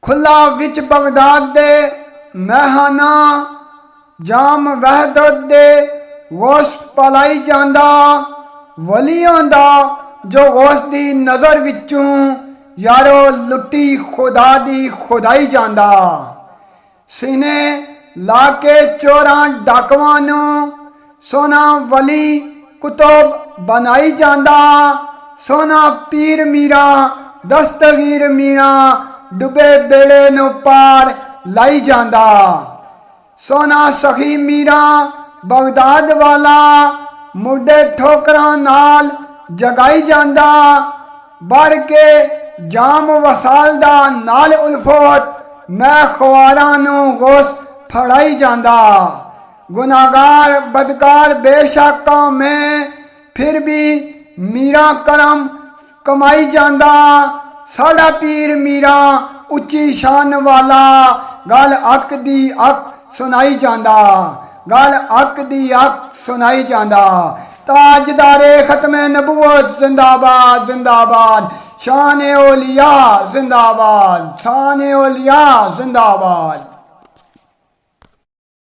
खुला विच बगदाद दे मैहाना जाम वहदत दे गौस पलाई जांदा वलियां दा जो गौस दी नज़र विचों यारो लुटी खुदा दी खुदाई जांदा सीने ला के चोरां डाकवां नूं सोना वली कुतुब बनाई जांदा सोना पीर मीरा दस्तगीर मीरा डुबे बेड़े नूं पार लाई जांदा सोना सखी मीरा बगदाद वाला मुंडे ठोकरां नाल जगाई जांदा बर के जाम वसाल दा नाल उल्फत मैं ख्वारां नूं गौस फड़ाई जांदा गुनाहगार बदकार बेशक में फिर भी मीरा करम कमाई जांदा साड़ा पीर मीरा उच्ची शान वाला गल अक दी अक सुनाई जांदा गल अक दी अक सुनाई जांदा ताजदारे खत्मे नबूवत जिंदाबाद जिंदाबाद शान औलिया जिंदाबाद शान औलिया जिंदाबाद।